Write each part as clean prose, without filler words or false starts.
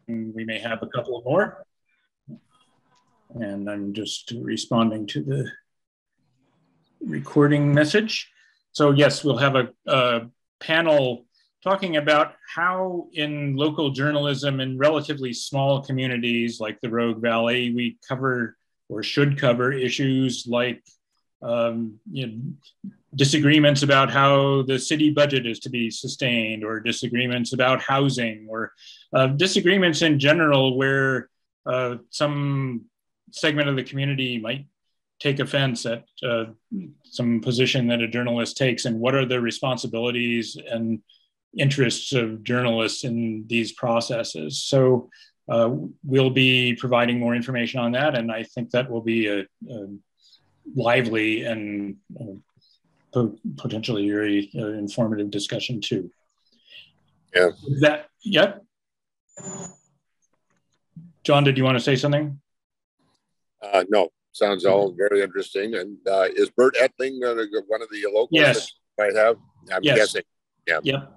we may have a couple more. And I'm just responding to the recording message. So yes, we'll have a panel talking about how in local journalism in relatively small communities like the Rogue Valley, we cover or should cover issues like disagreements about how the city budget is to be sustained, or disagreements about housing, or disagreements in general where some segment of the community might take offense at some position that a journalist takes, and what are the responsibilities and interests of journalists in these processes. So we'll be providing more information on that, and I think that will be a lively and potentially very informative discussion too. Yeah. Is that, yep. John, did you want to say something? No, sounds all very interesting. And is Bert Ettling one of the locals? Yes. That might have? I'm guessing. Yeah. Yep.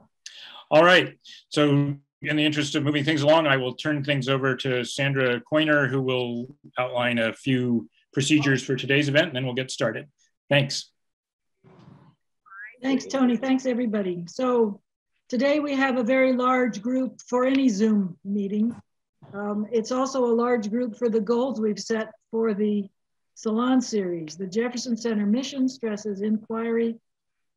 All right. So in the interest of moving things along, I will turn things over to Sandra Coiner, who will outline a few procedures for today's event, and then we'll get started. Thanks. Thanks, Tony. Thanks, everybody. So today we have a very large group for any Zoom meeting. It's also a large group for the goals we've set for the Salon series. The Jefferson Center mission stresses inquiry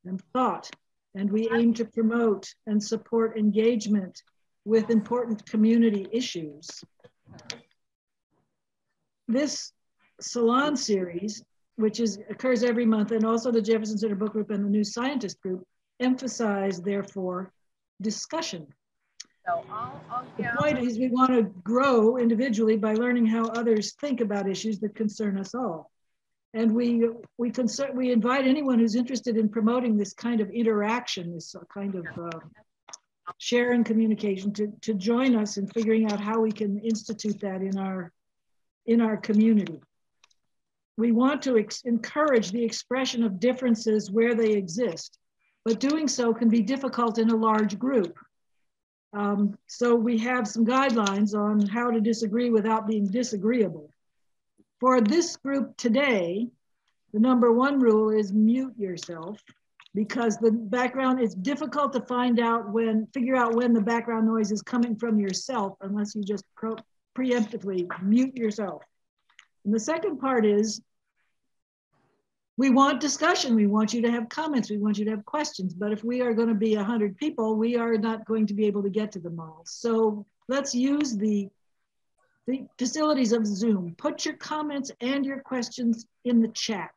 and thought, and we aim to promote and support engagement with important community issues. This Salon series, which occurs every month, and also the Jefferson Center Book Group and the New Scientist Group, emphasize, therefore, discussion. So the point is we want to grow individually by learning how others think about issues that concern us all. And we invite anyone who's interested in promoting this kind of interaction, this kind of sharing communication, to join us in figuring out how we can institute that in our community. We want to encourage the expression of differences where they exist, but doing so can be difficult in a large group. So we have some guidelines on how to disagree without being disagreeable. For this group today, the #1 rule is mute yourself, because the background, it's difficult to figure out when the background noise is coming from yourself unless you just preemptively mute yourself. And the second part is, we want discussion. We want you to have comments. We want you to have questions. But if we are going to be 100 people, we are not going to be able to get to them all. So let's use the facilities of Zoom. Put your comments and your questions in the chat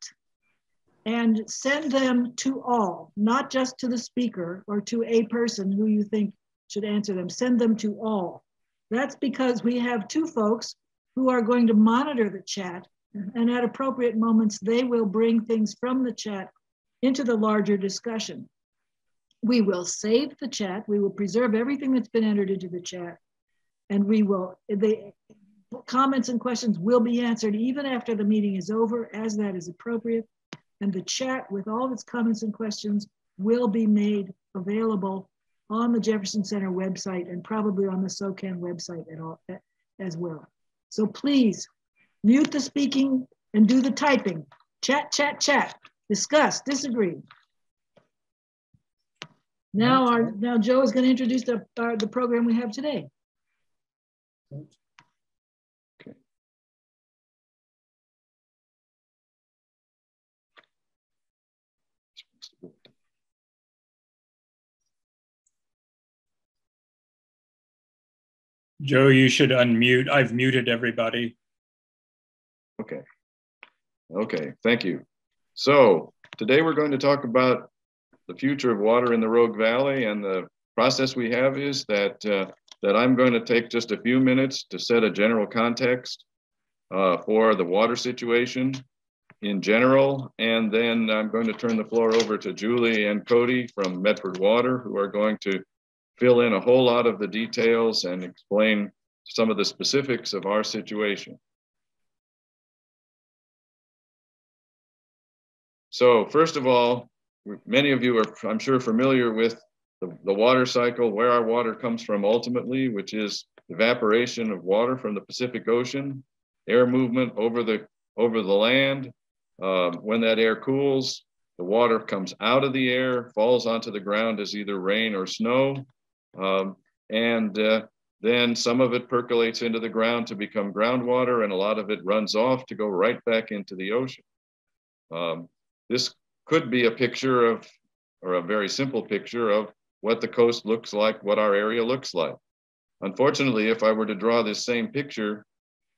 and send them to all, not just to the speaker or to a person who you think should answer them. Send them to all. That's because we have 2 folks who are going to monitor the chat, and at appropriate moments, they will bring things from the chat into the larger discussion. We will save the chat. We will preserve everything that's been entered into the chat. And the comments and questions will be answered even after the meeting is over, as that is appropriate. And the chat with all of its comments and questions will be made available on the Jefferson Center website and probably on the SOCAN website as well. So please, mute the speaking and do the typing. Chat, chat, chat. Discuss, disagree. Now Joe is going to introduce the program we have today. Okay. Joe, you should unmute. I've muted everybody. Okay. Okay, thank you. So today we're going to talk about the future of water in the Rogue Valley, and the process we have is that I'm going to take just a few minutes to set a general context for the water situation in general, and then I'm going to turn the floor over to Julie and Cody from Medford Water, who are going to fill in a whole lot of the details and explain some of the specifics of our situation. So first of all, many of you are, I'm sure, familiar with the water cycle, where our water comes from ultimately, which is evaporation of water from the Pacific Ocean, air movement over the land. When that air cools, the water comes out of the air, falls onto the ground as either rain or snow, and then some of it percolates into the ground to become groundwater, and a lot of it runs off to go right back into the ocean. This could be a picture of, or a very simple picture of, what the coast looks like, what our area looks like. Unfortunately, if I were to draw this same picture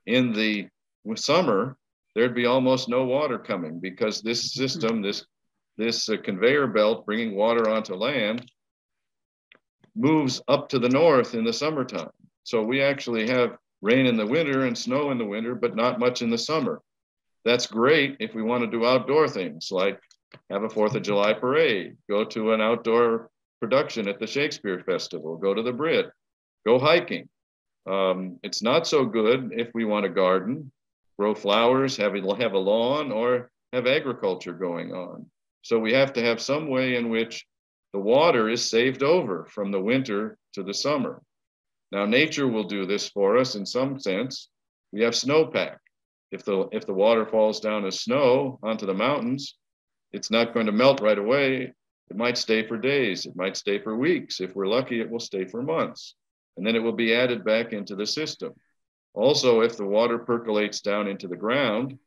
in the summer, there'd be almost no water coming, because this system, this conveyor belt bringing water onto land, moves up to the north in the summertime. So we actually have rain in the winter and snow in the winter, but not much in the summer. That's great if we want to do outdoor things, like have a 4th of July parade, go to an outdoor production at the Shakespeare Festival, go to the Brit, go hiking. It's not so good if we want to garden, grow flowers, have a lawn, or have agriculture going on. So we have to have some way in which the water is saved over from the winter to the summer. Now, nature will do this for us in some sense. We have snowpack. If the water falls down as snow onto the mountains, it's not going to melt right away. It might stay for days. It might stay for weeks. If we're lucky, it will stay for months. And then it will be added back into the system. Also, if the water percolates down into the ground,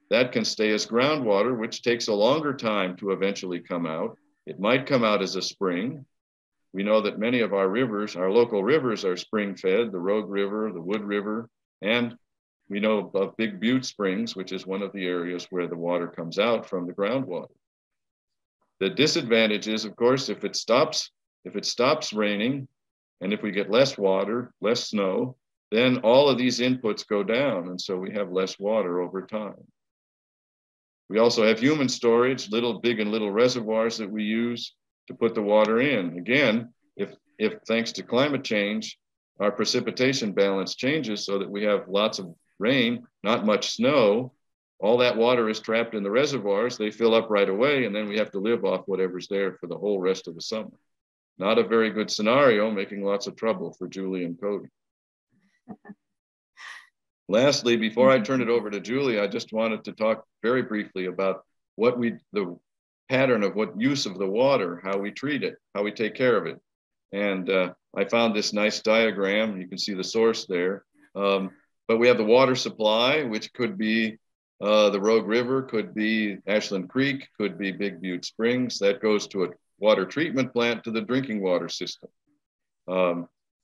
that can stay as groundwater, which takes a longer time to eventually come out. It might come out as a spring. We know that many of our rivers, our local rivers, are spring fed, the Rogue River, the Wood River, and we know of Big Butte Springs, which is one of the areas where the water comes out from the groundwater. The disadvantage is, of course, if it stops raining, and if we get less water, less snow, then all of these inputs go down, and so we have less water over time. We also have human storage, big and little reservoirs that we use to put the water in. Again, if thanks to climate change, our precipitation balance changes so that we have lots of rain, not much snow, all that water is trapped in the reservoirs. They fill up right away, and then we have to live off whatever's there for the whole rest of the summer. Not a very good scenario, making lots of trouble for Julie and Cody. Lastly, before I turn it over to Julie, I just wanted to talk very briefly about the pattern of what use of the water, how we treat it, how we take care of it. And I found this nice diagram. You can see the source there. But we have the water supply, which could be the Rogue River, could be Ashland Creek, could be Big Butte Springs. That goes to a water treatment plant to the drinking water system.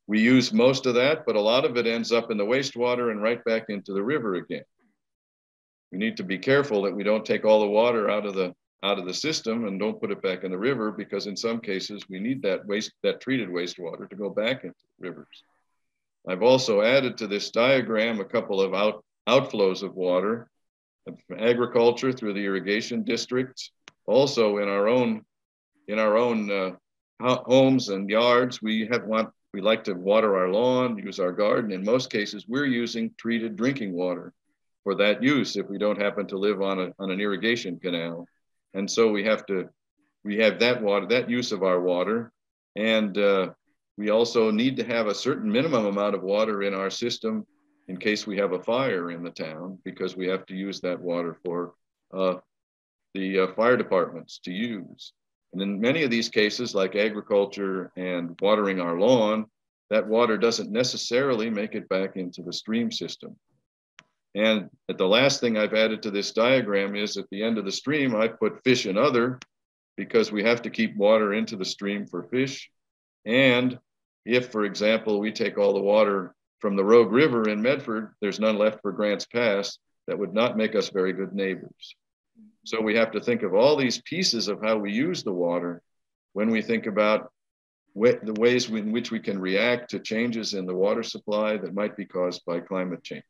We use most of that, but a lot of it ends up in the wastewater and right back into the river again. We need to be careful that we don't take all the water out of the system and don't put it back in the river, because in some cases we need that treated wastewater to go back into the rivers. I've also added to this diagram a couple of outflows of water from agriculture through the irrigation districts. Also in our own homes and yards, we like to water our lawn, use our garden. In most cases, we're using treated drinking water for that use if we don't happen to live on an irrigation canal. And so we have that use of our water. And we also need to have a certain minimum amount of water in our system in case we have a fire in the town, because we have to use that water for the fire departments to use. And in many of these cases, like agriculture and watering our lawn, that water doesn't necessarily make it back into the stream system. And the last thing I've added to this diagram is at the end of the stream, I put fish and other, because we have to keep water into the stream for fish. And if, for example, we take all the water from the Rogue River in Medford, there's none left for Grants Pass. That would not make us very good neighbors. So we have to think of all these pieces of how we use the water when we think about the ways in which we can react to changes in the water supply that might be caused by climate change.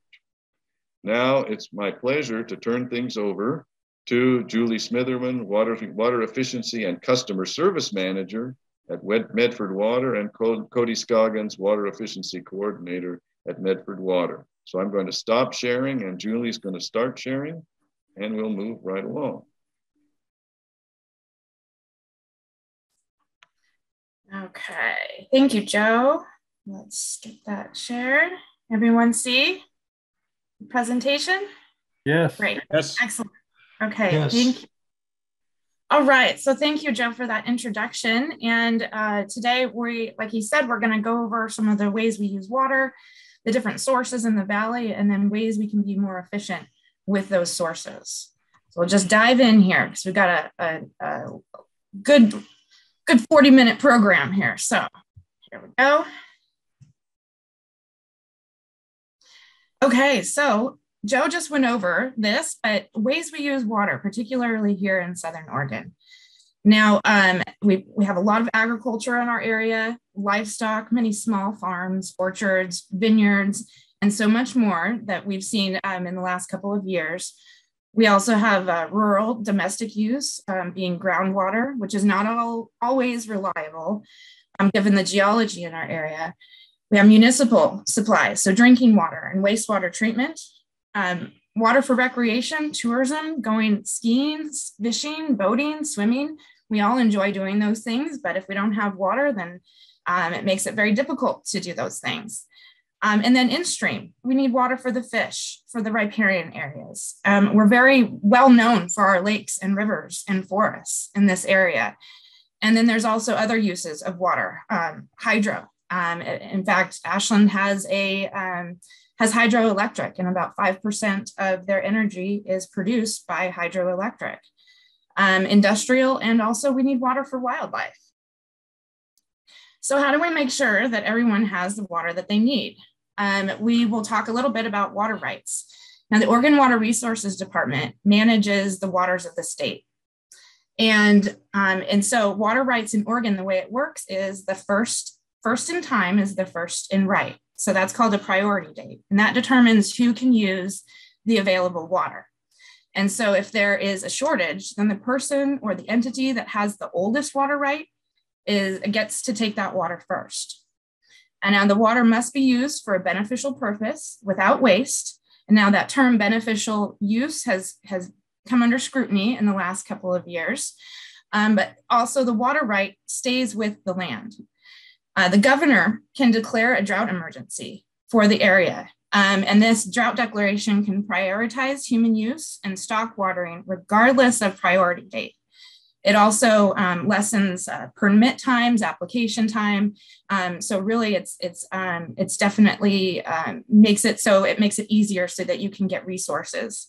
Now it's my pleasure to turn things over to Julie Smitherman, Water Efficiency and Customer Service Manager at Medford Water, and Cody Scoggins, Water Efficiency Coordinator at Medford Water. So I'm going to stop sharing and Julie's going to start sharing, and we'll move right along. Okay, thank you, Joe. Let's get that shared. Everyone see the presentation? Yes. Great. Yes. Excellent. Okay. Yes. Thank you. All right. So thank you, Joe, for that introduction. And today, like he said, we're going to go over some of the ways we use water, the different sources in the valley, and then ways we can be more efficient with those sources. So we'll just dive in here because we've got a good 40-minute program here. So here we go. Okay, so Joe just went over this, but ways we use water, particularly here in Southern Oregon. Now, we have a lot of agriculture in our area, livestock, many small farms, orchards, vineyards, and so much more that we've seen in the last couple of years. We also have rural domestic use, being groundwater, which is not always reliable, given the geology in our area. We have municipal supplies, so drinking water and wastewater treatment, water for recreation, tourism, going skiing, fishing, boating, swimming. We all enjoy doing those things, but if we don't have water, then it makes it very difficult to do those things. And then in stream, we need water for the fish, for the riparian areas. We're very well known for our lakes and rivers and forests in this area. And then there's also other uses of water, hydro. In fact, Ashland has hydroelectric, and about 5% of their energy is produced by hydroelectric. Industrial, and also we need water for wildlife. So how do we make sure that everyone has the water that they need? We will talk a little bit about water rights. Now, the Oregon Water Resources Department manages the waters of the state. And so water rights in Oregon, the way it works is the first in time is the first in right. So that's called a priority date. And that determines who can use the available water. And so if there is a shortage, then the person or the entity that has the oldest water right gets to take that water first. And now the water must be used for a beneficial purpose without waste. And now that term beneficial use has come under scrutiny in the last couple of years. But also the water right stays with the land. The governor can declare a drought emergency for the area. And this drought declaration can prioritize human use and stock watering regardless of priority date. It also lessens permit times, application time. So really it's definitely makes it easier so that you can get resources.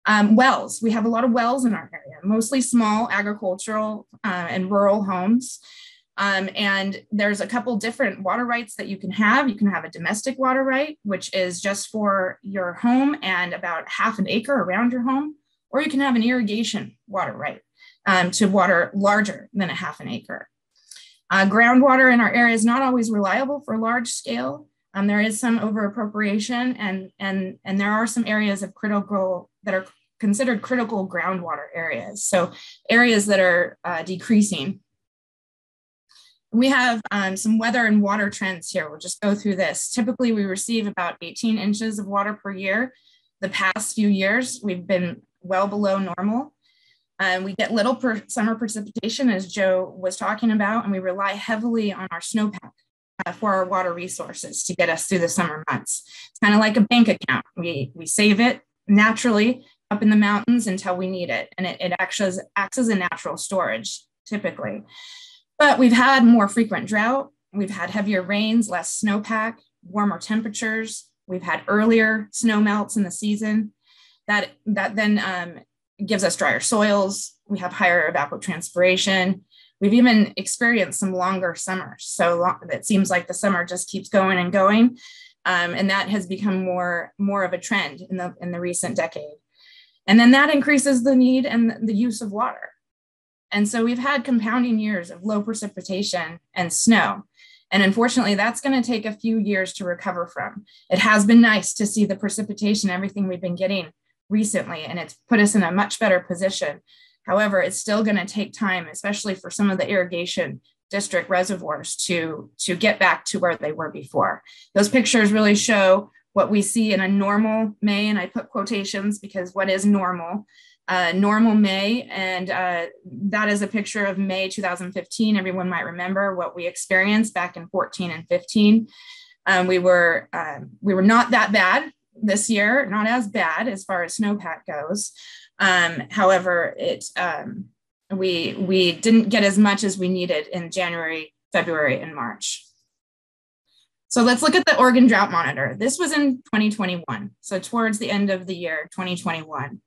Wells, we have a lot of wells in our area, mostly small agricultural and rural homes. And there's a couple different water rights that you can have. You can have a domestic water right, which is just for your home and about half an acre around your home, or you can have an irrigation water right to water larger than a half an acre. Groundwater in our area is not always reliable for large scale. There is some over appropriation, and there are some areas of that are considered critical groundwater areas. So areas that are decreasing. We have some weather and water trends here. We'll just go through this. Typically, we receive about 18 inches of water per year. The past few years, we've been well below normal. We get little summer precipitation, as Joe was talking about, and we rely heavily on our snowpack for our water resources to get us through the summer months. It's kind of like a bank account. We save it naturally up in the mountains until we need it, and it acts as a natural storage, typically. But we've had more frequent drought. We've had heavier rains, less snowpack, warmer temperatures. We've had earlier snow melts in the season. That then gives us drier soils. We have higher evapotranspiration. We've even experienced some longer summers. So it seems like the summer just keeps going and going. And that has become more of a trend in the recent decade. And then that increases the need and the use of water. And so we've had compounding years of low precipitation and snow. And unfortunately, that's going to take a few years to recover from. It has been nice to see the precipitation, everything we've been getting recently, and it's put us in a much better position. However, it's still going to take time, especially for some of the irrigation district reservoirs to get back to where they were before. Those pictures really show what we see in a normal May, and I put quotations because what is normal normal May, and that is a picture of May 2015. Everyone might remember what we experienced back in 14 and 15. We were not that bad this year, not as bad as far as snowpack goes. However, we didn't get as much as we needed in January, February, and March. So let's look at the Oregon Drought Monitor. This was in 2021, so towards the end of the year, 2021.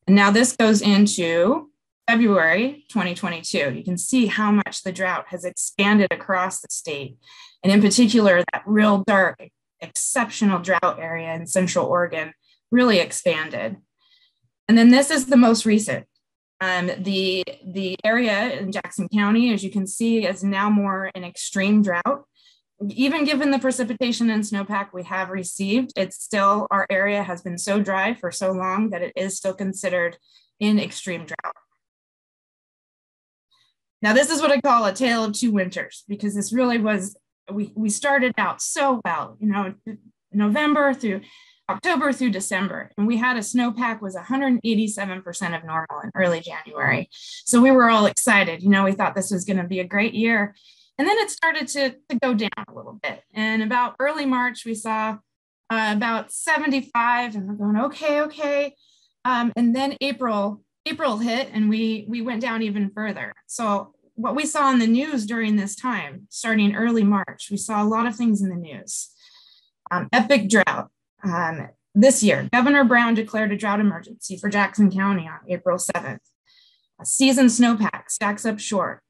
And now this goes into February 2022. You can see how much the drought has expanded across the state. And in particular, that real dark, exceptional drought area in Central Oregon really expanded. And then this is the most recent. The area in Jackson County, as you can see, is now more an extreme drought. Even given the precipitation and snowpack we have received, it's still, our area has been so dry for so long that it is still considered in extreme drought. Now, this is what I call a tale of two winters, because this really was, we started out so well, you know, November through October through December, and we had a snowpack was 187% of normal in early January. So we were all excited, you know, we thought this was going to be a great year. And then it started to go down a little bit. And about early March, we saw about 75, and we're going, okay. And then April hit, and we went down even further. So what we saw in the news during this time, starting early March, we saw a lot of things in the news. Epic drought. This year, Governor Brown declared a drought emergency for Jackson County on April 7th. A season snowpack stacks up short.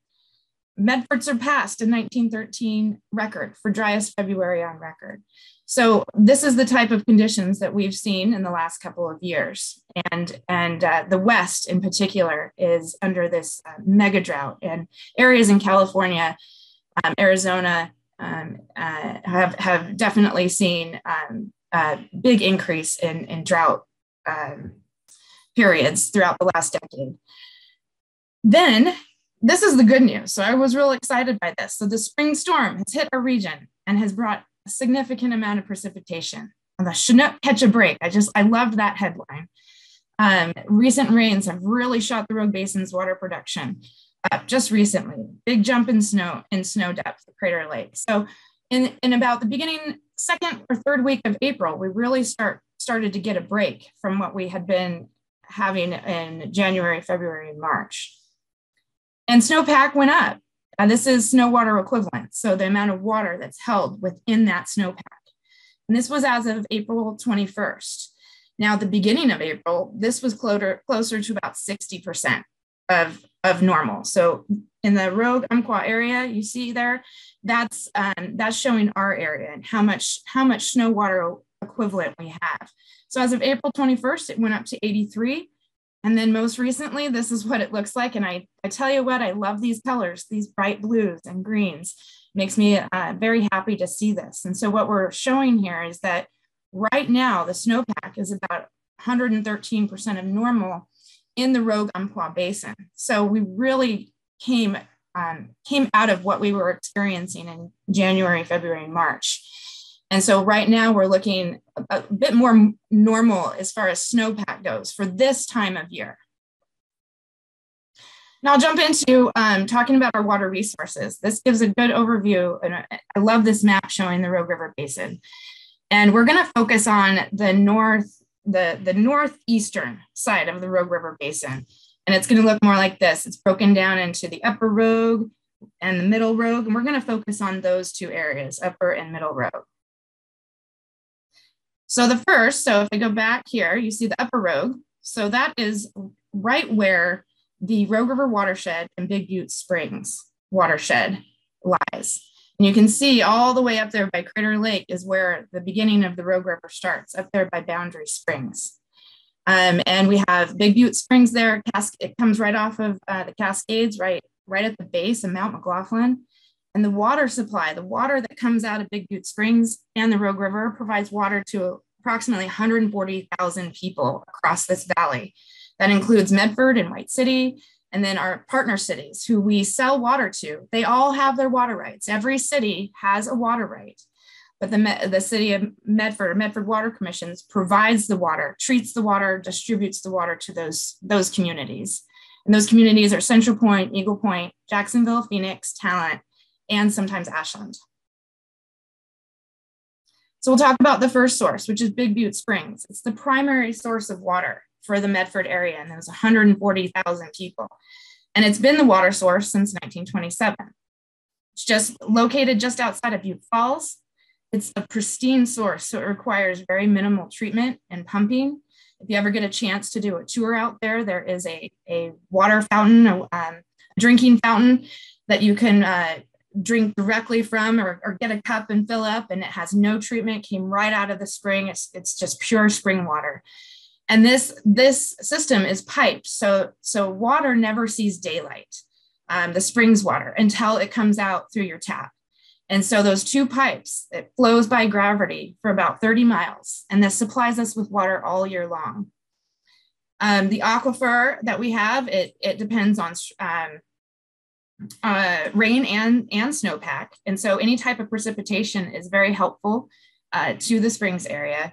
Medford surpassed a 1913 record for driest February on record. So this is the type of conditions that we've seen in the last couple of years. And the West in particular is under this mega drought, and areas in California, Arizona have definitely seen a big increase in drought periods throughout the last decade. Then, this is the good news. So I was real excited by this. So the spring storm has hit our region and has brought a significant amount of precipitation. And the Chinook catch a break. I loved that headline. Recent rains have really shot the Rogue Basin's water production up just recently. Big jump in snow depth at Crater Lake. So in about the beginning, second or third week of April, we really started to get a break from what we had been having in January, February, and March. And snowpack went up. This is snow water equivalent, so the amount of water that's held within that snowpack. And this was as of April 21st. Now, at the beginning of April, this was closer to about 60% of normal. So in the Rogue Umpqua area, you see there, that's showing our area and how much snow water equivalent we have. So as of April 21st, it went up to 83. And then most recently, this is what it looks like. And I tell you what, I love these colors, these bright blues and greens. Makes me very happy to see this. And so what we're showing here is that right now, the snowpack is about 113% of normal in the Rogue Umpqua Basin. So we really came out of what we were experiencing in January, February, and March. And so right now we're looking a bit more normal as far as snowpack goes for this time of year. Now I'll jump into talking about our water resources. This gives a good overview, and I love this map showing the Rogue River Basin. And we're going to focus on the northeastern side of the Rogue River Basin. And it's going to look more like this. It's broken down into the upper Rogue and the middle Rogue. And we're going to focus on those two areas, upper and middle Rogue. So the first, so if I go back here, you see the upper Rogue. So that is right where the Rogue River Watershed and Big Butte Springs watershed lies. And you can see all the way up there by Crater Lake is where the beginning of the Rogue River starts, up there by Boundary Springs. And we have Big Butte Springs there. It comes right off of the Cascades, right at the base of Mount McLaughlin. And the water supply, the water that comes out of Big Butte Springs and the Rogue River provides water to approximately 140,000 people across this valley. That includes Medford and White City, and then our partner cities who we sell water to. They all have their water rights. Every city has a water right. but the city of Medford Water Commissions provides the water, treats the water, distributes the water to those communities. And those communities are Central Point, Eagle Point, Jacksonville, Phoenix, Talent, and sometimes Ashland. So we'll talk about the first source, which is Big Butte Springs. It's the primary source of water for the Medford area, and there's 140,000 people. And it's been the water source since 1927. It's just located just outside of Butte Falls. It's a pristine source, so it requires very minimal treatment and pumping. If you ever get a chance to do a tour out there, there is a water fountain, a drinking fountain that you can drink directly from or get a cup and fill up, and it has no treatment, came right out of the spring. It's just pure spring water. And this system is piped, so water never sees daylight, the springs water, until it comes out through your tap. And so those two pipes, it flows by gravity for about 30 miles, and this supplies us with water all year long. The aquifer that we have, it depends on rain and snowpack. And so any type of precipitation is very helpful to the Springs area.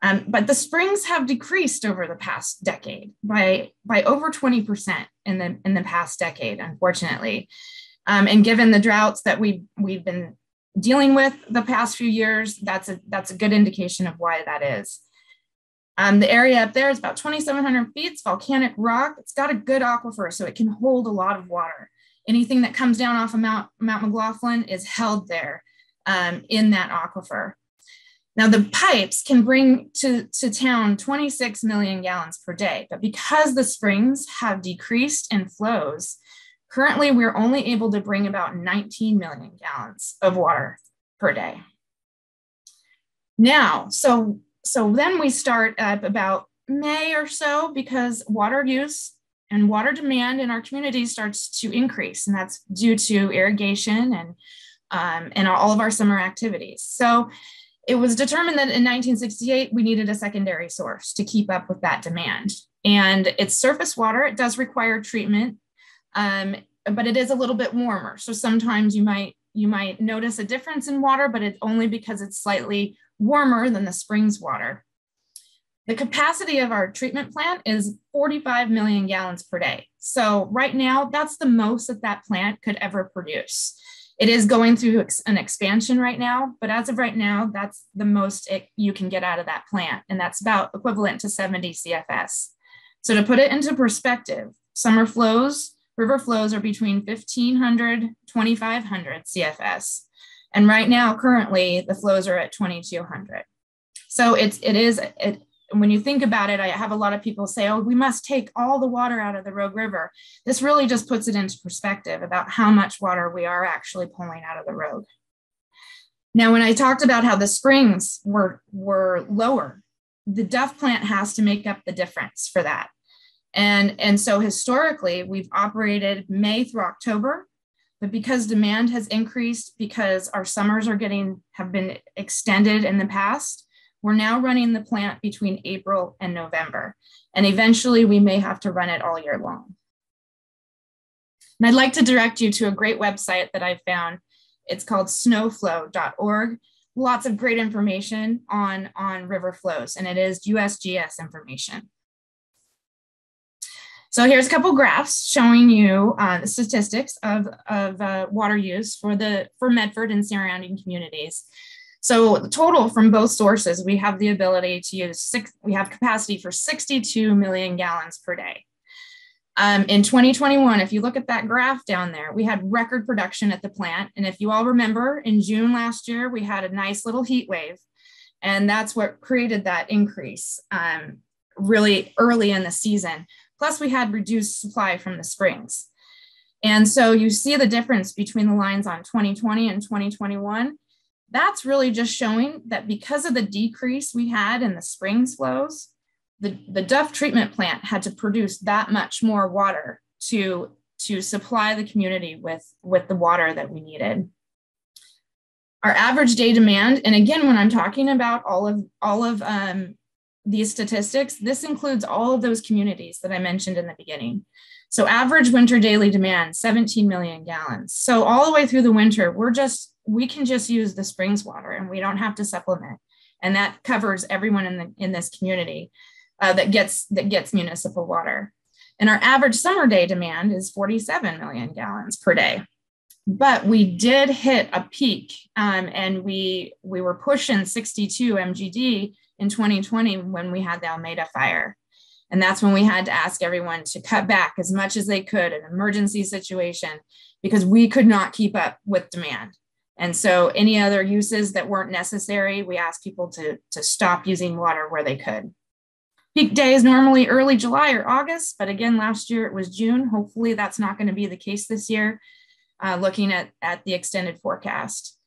But the springs have decreased over the past decade by over 20% in the past decade, unfortunately. And given the droughts that we've been dealing with the past few years, that's a good indication of why that is. The area up there is about 2,700 feet. It's volcanic rock. It's got a good aquifer, so it can hold a lot of water. Anything that comes down off of Mount McLaughlin is held there in that aquifer. Now, the pipes can bring to town 26 million gallons per day, but because the springs have decreased in flows, currently we're only able to bring about 19 million gallons of water per day. Now, so then we start at about May or so, because water use and water demand in our community starts to increase, and that's due to irrigation and all of our summer activities. So it was determined that in 1968, we needed a secondary source to keep up with that demand. And it's surface water. It does require treatment, but it is a little bit warmer. So sometimes you might notice a difference in water, but it's only because it's slightly warmer than the springs water. The capacity of our treatment plant is 45 million gallons per day. So right now, that's the most that plant could ever produce. It is going through an expansion right now, but as of right now, that's the most you can get out of that plant. And that's about equivalent to 70 CFS. So to put it into perspective, summer flows, river flows are between 1,500, 2,500 CFS. And right now, currently, the flows are at 2,200. So when you think about it, I have a lot of people say, oh, we must take all the water out of the Rogue River. This really just puts it into perspective about how much water we are actually pulling out of the Rogue. Now, when I talked about how the springs were lower, the Duff plant has to make up the difference for that. And so historically, we've operated May through October, but because demand has increased, because our summers have been extended in the past, we're now running the plant between April and November, and eventually we may have to run it all year long. And I'd like to direct you to a great website that I found. It's called snowflow.org. Lots of great information on river flows, and it is USGS information. So here's a couple graphs showing you the statistics of water use for Medford and surrounding communities. So the total from both sources, we have the ability to use we have capacity for 62 million gallons per day. In 2021, if you look at that graph down there, we had record production at the plant. And if you all remember, in June last year, we had a nice little heat wave. And that's what created that increase really early in the season. Plus, we had reduced supply from the springs. And so you see the difference between the lines on 2020 and 2021. That's really just showing that because of the decrease we had in the springs flows, the Duff treatment plant had to produce that much more water to supply the community with the water that we needed. Our average day demand, and again, when I'm talking about all of these statistics, this includes all of those communities that I mentioned in the beginning. So average winter daily demand, 17 million gallons. So all the way through the winter, we're we can just use the springs water and we don't have to supplement. And that covers everyone in this community that gets municipal water. And our average summer day demand is 47 million gallons per day. But we did hit a peak, and we were pushing 62 MGD in 2020 when we had the Almeida fire. And that's when we had to ask everyone to cut back as much as they could, an emergency situation, because we could not keep up with demand. And so any other uses that weren't necessary, we asked people to stop using water where they could. Peak day is normally early July or August, but again, last year it was June. Hopefully that's not going to be the case this year, looking at the extended forecast.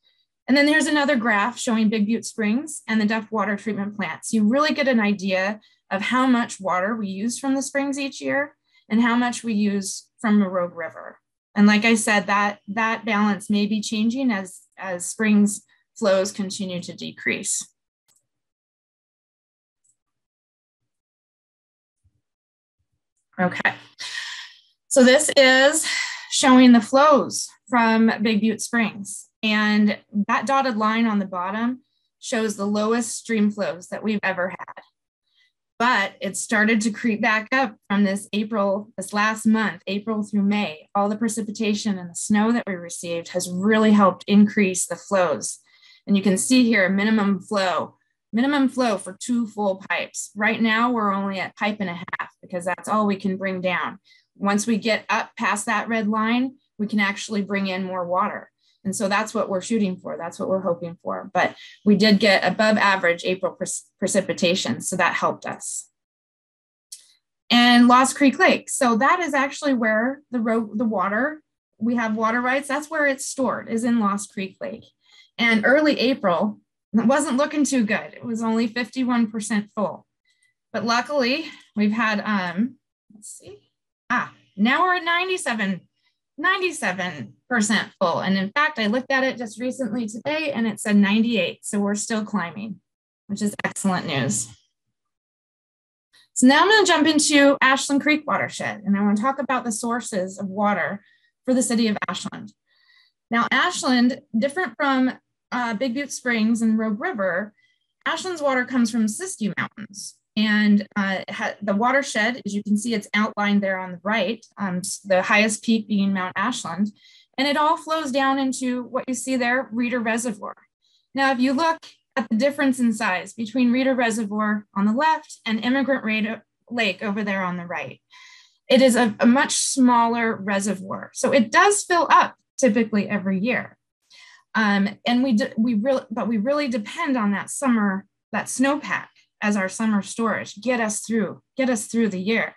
And then there's another graph showing Big Butte Springs and the Duff water treatment plants. You really get an idea of how much water we use from the springs each year and how much we use from the Rogue River. And like I said, that balance may be changing as springs flows continue to decrease. Okay, so this is showing the flows from Big Butte Springs. And that dotted line on the bottom shows the lowest stream flows that we've ever had. But it started to creep back up from this last month, April through May. All the precipitation and the snow that we received has really helped increase the flows. And you can see here, minimum flow for 2 full pipes. Right now, we're only at 1.5 pipes because that's all we can bring down. Once we get up past that red line, we can actually bring in more water. And so that's what we're shooting for. That's what we're hoping for. But we did get above average April precipitation, so that helped us. And Lost Creek Lake. So that is actually where the water, we have water rights. That's where it's stored, is in Lost Creek Lake. And early April, it wasn't looking too good. It was only 51% full. But luckily, we've had, now we're at 97% full. And in fact, I looked at it just recently today and it said 98. So we're still climbing, which is excellent news. So now I'm going to jump into Ashland Creek Watershed, and I want to talk about the sources of water for the city of Ashland. Now, Ashland, different from Big Butte Springs and Rogue River, Ashland's water comes from Siskiyou Mountains. And the watershed, as you can see, it's outlined there on the right, the highest peak being Mount Ashland. And it all flows down into what you see there, Reeder Reservoir. Now, if you look at the difference in size between Reeder Reservoir on the left and Immigrant Lake over there on the right, it is a much smaller reservoir. So it does fill up typically every year. And we really depend on that snowpack as our summer storage, get us through the year.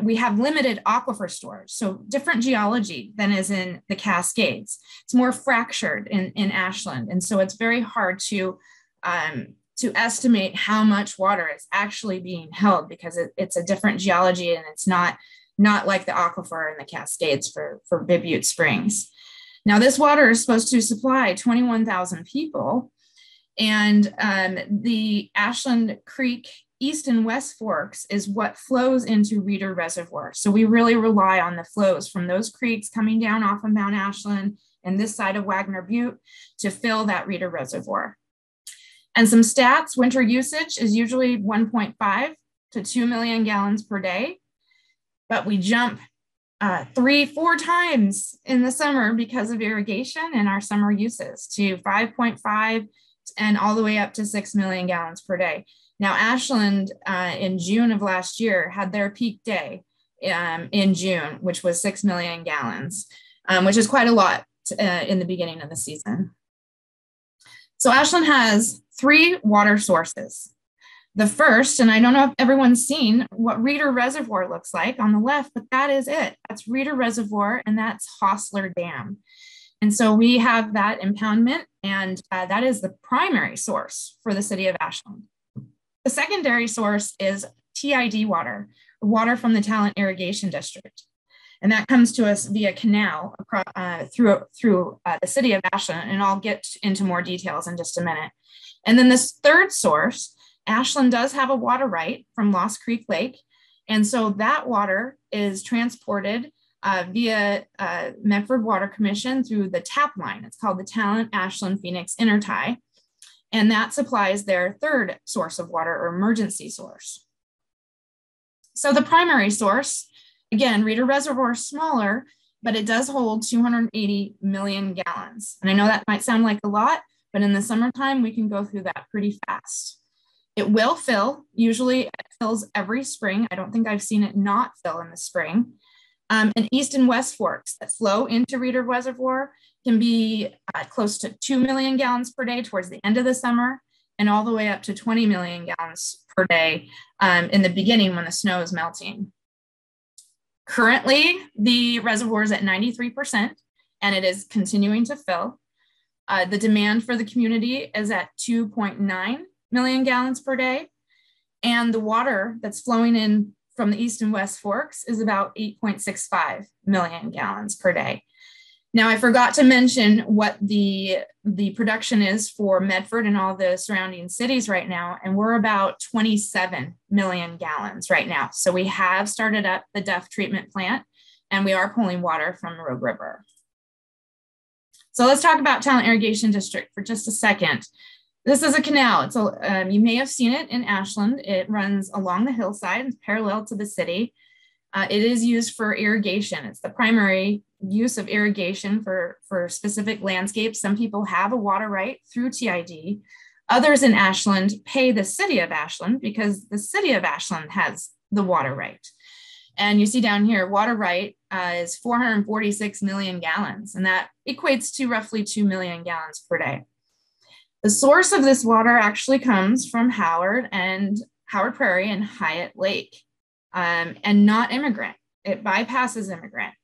We have limited aquifer storage, so different geology than is in the Cascades. It's more fractured in Ashland, and so it's very hard to estimate how much water is actually being held because it's a different geology and it's not like the aquifer in the Cascades for Big Butte Springs. Now, this water is supposed to supply 21,000 people. And the Ashland Creek East and West Forks is what flows into Reeder Reservoir. So we really rely on the flows from those creeks coming down off of Mount Ashland and this side of Wagner Butte to fill that Reeder Reservoir. And some stats, winter usage is usually 1.5 to 2 million gallons per day, but we jump 3-4 times in the summer because of irrigation and our summer uses to 5.5 and all the way up to 6 million gallons per day. Now, Ashland in June of last year had their peak day in June, which was 6 million gallons, which is quite a lot in the beginning of the season. So Ashland has 3 water sources. The first, and I don't know if everyone's seen what Reeder Reservoir looks like on the left, but that is it. That's Reeder Reservoir, and that's Hostler Dam. And so we have that impoundment, and that is the primary source for the city of Ashland. The secondary source is TID water, water from the Talent Irrigation District. And that comes to us via canal through the city of Ashland, and I'll get into more details in just a minute. And then this third source, Ashland does have a water right from Lost Creek Lake. And so that water is transported via Medford Water Commission through the tap line. It's called the Talent Ashland Phoenix Intertie. And that supplies their third source of water or emergency source. So the primary source, again, Reeder Reservoir is smaller, but it does hold 280 million gallons. And I know that might sound like a lot, but in the summertime, we can go through that pretty fast. It will fill. Usually it fills every spring. I don't think I've seen it not fill in the spring. And East and West Forks that flow into Reeder Reservoir can be close to 2 million gallons per day towards the end of the summer, and all the way up to 20 million gallons per day in the beginning when the snow is melting. Currently, the reservoir is at 93%, and it is continuing to fill. The demand for the community is at 2.9 million gallons per day, and the water that's flowing in from the East and West Forks is about 8.65 million gallons per day. Now, I forgot to mention what the production is for Medford and all the surrounding cities right now, and we're about 27 million gallons right now. So we have started up the Duff treatment plant, and we are pulling water from Rogue River. So let's talk about Talent Irrigation District for just a second. This is a canal. It's you may have seen it in Ashland. It runs along the hillside. It's parallel to the city. It is used for irrigation. It's the primary use of irrigation for specific landscapes. Some people have a water right through TID. Others in Ashland pay the city of Ashland because the city of Ashland has the water right. And you see down here, water right is 446 million gallons, and that equates to roughly 2 million gallons per day. The source of this water actually comes from Howard Prairie and Hyatt Lake, and not Immigrant. It bypasses Immigrant.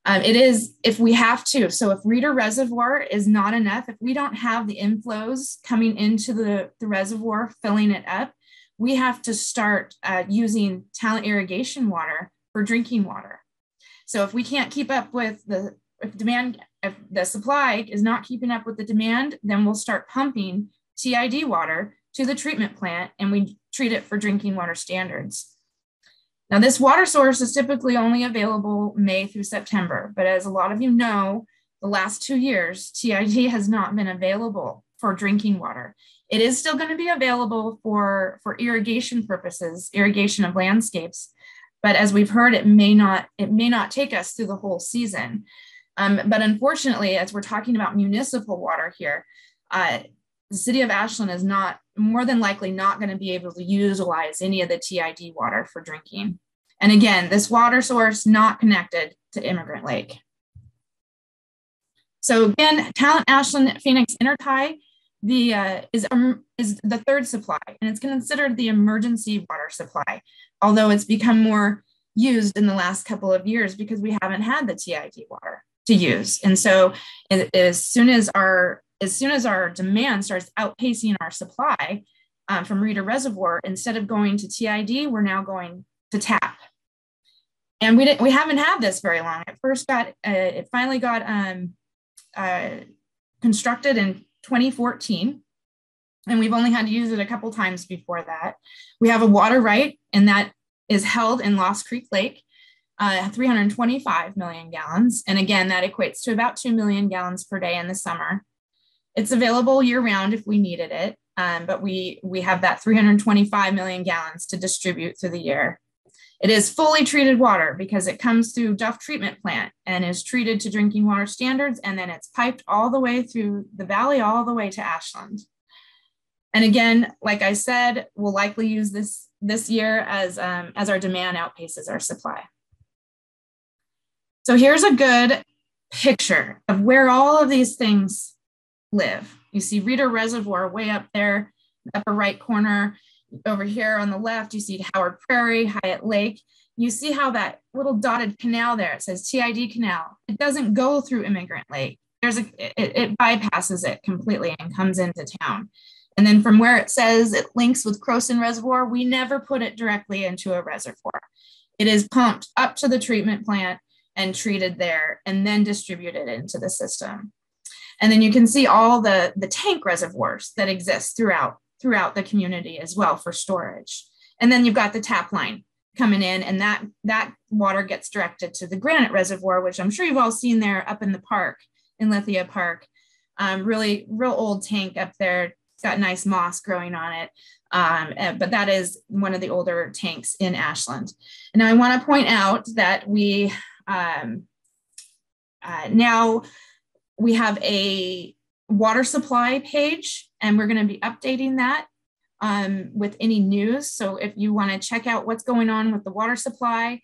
It is if we have to. So if Reeder Reservoir is not enough, if we don't have the inflows coming into the reservoir, filling it up, we have to start using talent irrigation water for drinking water. So if we can't keep up with if the supply is not keeping up with the demand, then we'll start pumping TID water to the treatment plant, and we treat it for drinking water standards. Now, this water source is typically only available May through September, but as a lot of you know, the last 2 years, TID has not been available for drinking water. It is still going to be available for irrigation purposes, irrigation of landscapes, but as we've heard, it may not take us through the whole season. But unfortunately, as we're talking about municipal water here, the city of Ashland is more than likely not going to be able to utilize any of the TID water for drinking. And again, this water source not connected to Immigrant Lake. So again, Talent Ashland Phoenix Intertie is the third supply, and it's considered the emergency water supply, although it's become more used in the last couple of years because we haven't had the TID water to use. And so as soon as our demand starts outpacing our supply from Reeder Reservoir, instead of going to TID, we're now going to tap. And we haven't had this very long. It finally got constructed in 2014, and we've only had to use it a couple times before that. We have a water right, and that is held in Lost Creek Lake. 325 million gallons. And again, that equates to about 2 million gallons per day in the summer. It's available year round if we needed it, but we have that 325 million gallons to distribute through the year. It is fully treated water because it comes through Duff treatment plant and is treated to drinking water standards, and then it's piped all the way through the valley, all the way to Ashland. And again, like I said, we'll likely use this year as our demand outpaces our supply. So here's a good picture of where all of these things live. You see Reeder Reservoir way up there, upper right corner. Over here on the left, you see Howard Prairie, Hyatt Lake. You see how that little dotted canal there, it says TID Canal. It doesn't go through Immigrant Lake. It bypasses it completely and comes into town. And then from where it says it links with Croson Reservoir, we never put it directly into a reservoir. It is pumped up to the treatment plant and treated there, and then distributed into the system. And then you can see all the tank reservoirs that exist throughout the community as well for storage. And then you've got the tap line coming in, and that water gets directed to the Granite Reservoir, which I'm sure you've all seen there up in the park, in Lithia Park. Really real old tank up there. It's got nice moss growing on it. But that is one of the older tanks in Ashland. And I want to point out that we now we have a water supply page, and we're going to be updating that with any news. So if you want to check out what's going on with the water supply,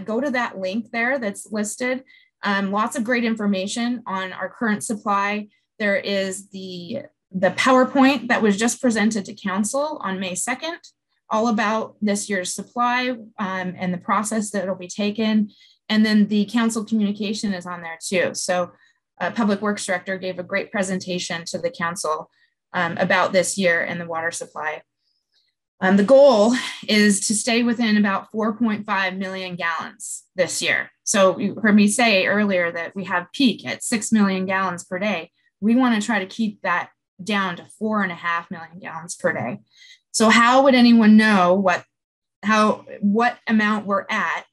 go to that link there that's listed. Lots of great information on our current supply. There is the PowerPoint that was just presented to council on May 2nd, all about this year's supply and the process that will be taken. And then the council communication is on there too. So Public Works Director gave a great presentation to the council about this year and the water supply. The goal is to stay within about 4.5 million gallons this year. So you heard me say earlier that we have peak at 6 million gallons per day. We want to try to keep that down to 4.5 million gallons per day. So how would anyone know what amount we're at?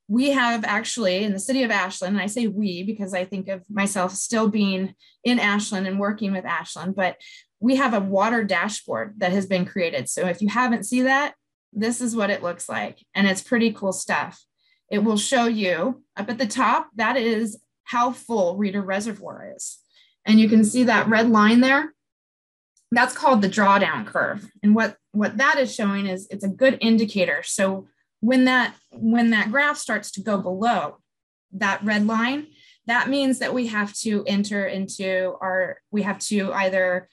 We have actually in the city of Ashland, and I say we because I think of myself still being in Ashland and working with Ashland, but we have a water dashboard that has been created. So if you haven't seen that, this is what it looks like. And it's pretty cool stuff. It will show you up at the top, that is how full Reeder Reservoir is. And you can see that red line there. That's called the drawdown curve. And what that is showing is it's a good indicator. So when that graph starts to go below that red line, that means that we have to enter into we have to either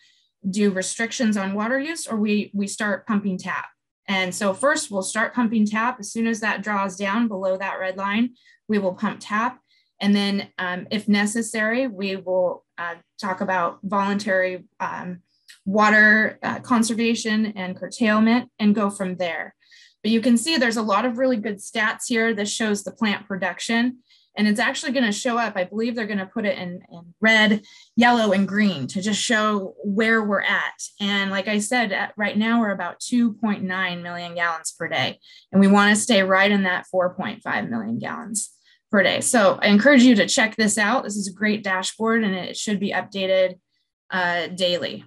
do restrictions on water use or we start pumping tap. And so first we'll start pumping tap. As soon as that draws down below that red line, we will pump tap. And then if necessary, we will talk about voluntary water conservation and curtailment and go from there. But you can see there's a lot of really good stats here. This shows the plant production, and it's actually going to show up. I believe they're going to put it in red, yellow, and green to just show where we're at. And like I said, right now we're about 2.9 million gallons per day, and we want to stay right in that 4.5 million gallons per day. So I encourage you to check this out. This is a great dashboard, and it should be updated daily.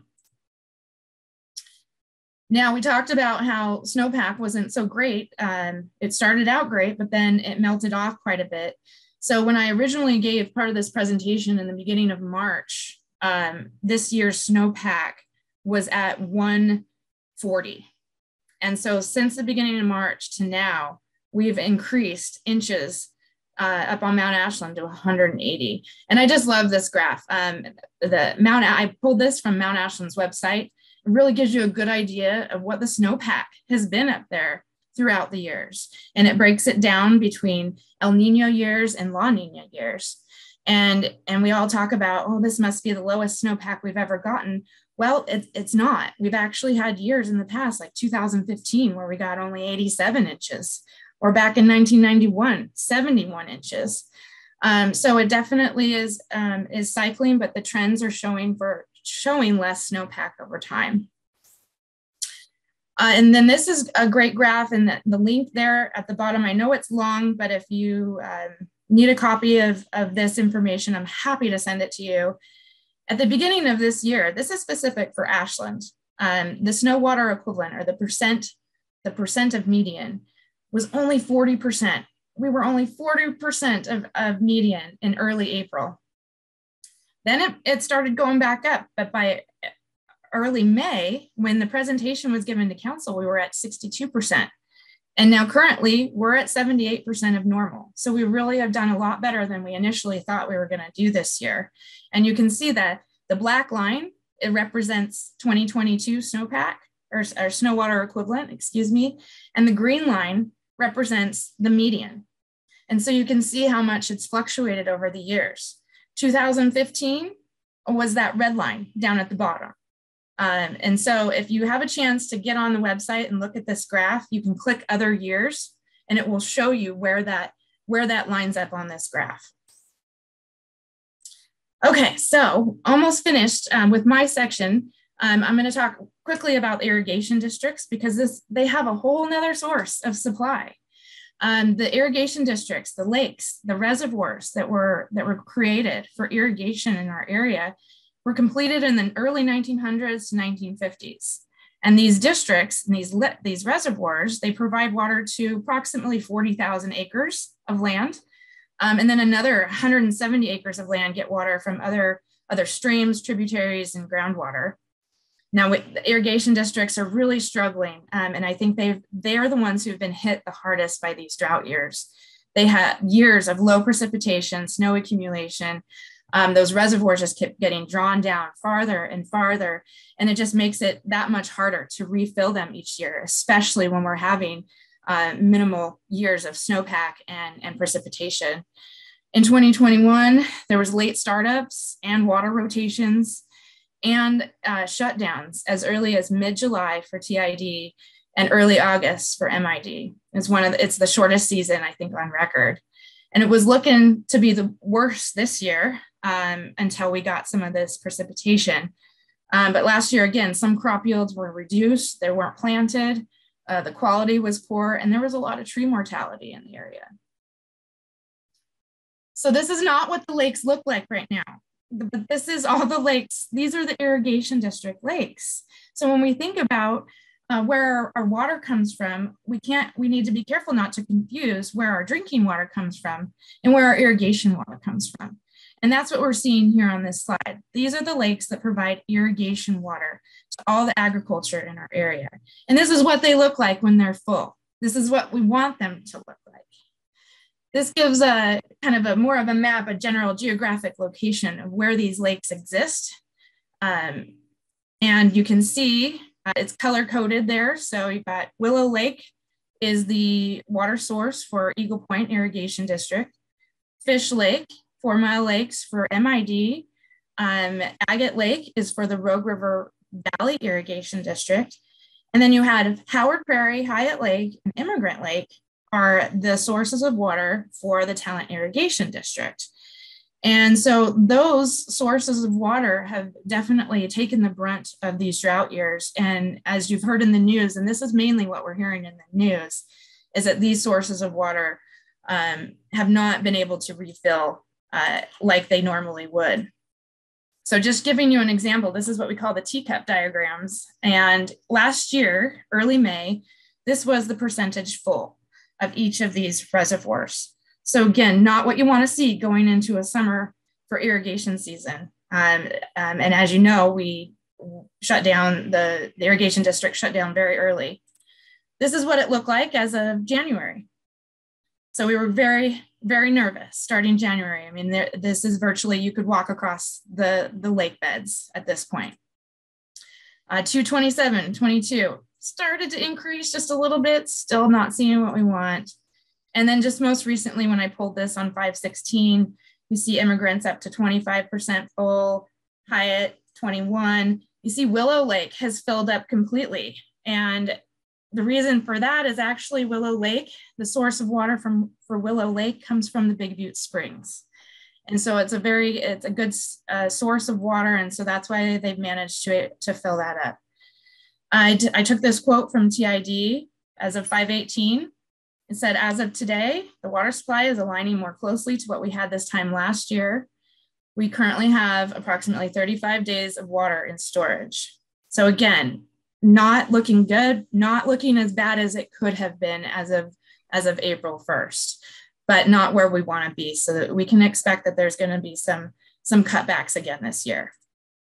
Now, we talked about how snowpack wasn't so great. It started out great, but then it melted off quite a bit. So when I originally gave part of this presentation in the beginning of March, this year's snowpack was at 140. And so since the beginning of March to now, we've increased inches up on Mount Ashland to 180. And I just love this graph. I pulled this from Mount Ashland's website. It really gives you a good idea of what the snowpack has been up there throughout the years. And it breaks it down between El Nino years and La Nina years. And we all talk about, oh, this must be the lowest snowpack we've ever gotten. Well, it's not. We've actually had years in the past, like 2015, where we got only 87 inches, or back in 1991, 71 inches. So it definitely is cycling, but the trends are showing less snowpack over time. And then this is a great graph, and the link there at the bottom, I know it's long, but if you need a copy of this information, I'm happy to send it to you. At the beginning of this year, this is specific for Ashland, the snow water equivalent, or the percent of median, was only 40%. We were only 40% of median in early April. Then it started going back up, but by early May, when the presentation was given to council, we were at 62%. And now currently we're at 78% of normal. So we really have done a lot better than we initially thought we were going to do this year. And you can see that the black line, it represents 2022 snowpack or snow water equivalent, excuse me. And the green line represents the median. And so you can see how much it's fluctuated over the years. 2015 was that red line down at the bottom. And so if you have a chance to get on the website and look at this graph, you can click other years and it will show you where that lines up on this graph. Okay, so almost finished with my section. I'm going to talk quickly about irrigation districts because they have a whole nother source of supply. The irrigation districts, the lakes, the reservoirs that were created for irrigation in our area were completed in the early 1900s to 1950s. And these districts, and these reservoirs, they provide water to approximately 40,000 acres of land. And then another 170 acres of land get water from other streams, tributaries, and groundwater. Now, the irrigation districts are really struggling, and I think they're the ones who've been hit the hardest by these drought years. They had years of low precipitation, snow accumulation. Those reservoirs just kept getting drawn down farther and farther, and it just makes it that much harder to refill them each year, especially when we're having minimal years of snowpack and precipitation. In 2021, there was late startups and water rotations and shutdowns as early as mid-July for TID and early August for MID. It's the shortest season, I think, on record. And it was looking to be the worst this year until we got some of this precipitation. But last year, again, some crop yields were reduced, they weren't planted, the quality was poor, and there was a lot of tree mortality in the area. So this is not what the lakes look like right now. But this is all the lakes. These are the irrigation district lakes. So when we think about where our water comes from, we need to be careful not to confuse where our drinking water comes from and where our irrigation water comes from. And that's what we're seeing here on this slide. These are the lakes that provide irrigation water to all the agriculture in our area. And this is what they look like when they're full. This is what we want them to look like. This gives a kind of more of a map, a general geographic location of where these lakes exist. And you can see it's color coded there. So you've got Willow Lake is the water source for Eagle Point Irrigation District. Fish Lake, 4 Mile Lakes for MID. Agate Lake is for the Rogue River Valley Irrigation District. And then you had Howard Prairie, Hyatt Lake, and Immigrant Lake are the sources of water for the Talent Irrigation District. And so those sources of water have definitely taken the brunt of these drought years. And as you've heard in the news, and this is mainly what we're hearing in the news, is that these sources of water have not been able to refill like they normally would. So just giving you an example, this is what we call the Teacup Diagrams. And last year, early May, this was the percentage full of each of these reservoirs. So again, not what you want to see going into a summer for irrigation season. And as you know, we shut down, the irrigation district shut down very early. This is what it looked like as of January. So we were very, very nervous starting January. I mean, this is virtually, you could walk across the lake beds at this point. 227, 22. Started to increase just a little bit, still not seeing what we want. And then just most recently, when I pulled this on 5/16, you see Immigrants up to 25% full, Hyatt 21. You see Willow Lake has filled up completely. And the reason for that is actually Willow Lake, the source of water for Willow Lake comes from the Big Butte Springs. And so it's a good source of water. And so that's why they've managed to fill that up. I took this quote from TID as of 5/18. It said, as of today, the water supply is aligning more closely to what we had this time last year. We currently have approximately 35 days of water in storage. So again, not looking good, not looking as bad as it could have been as of April 1st, but not where we want to be, so that we can expect that there's going to be some cutbacks again this year.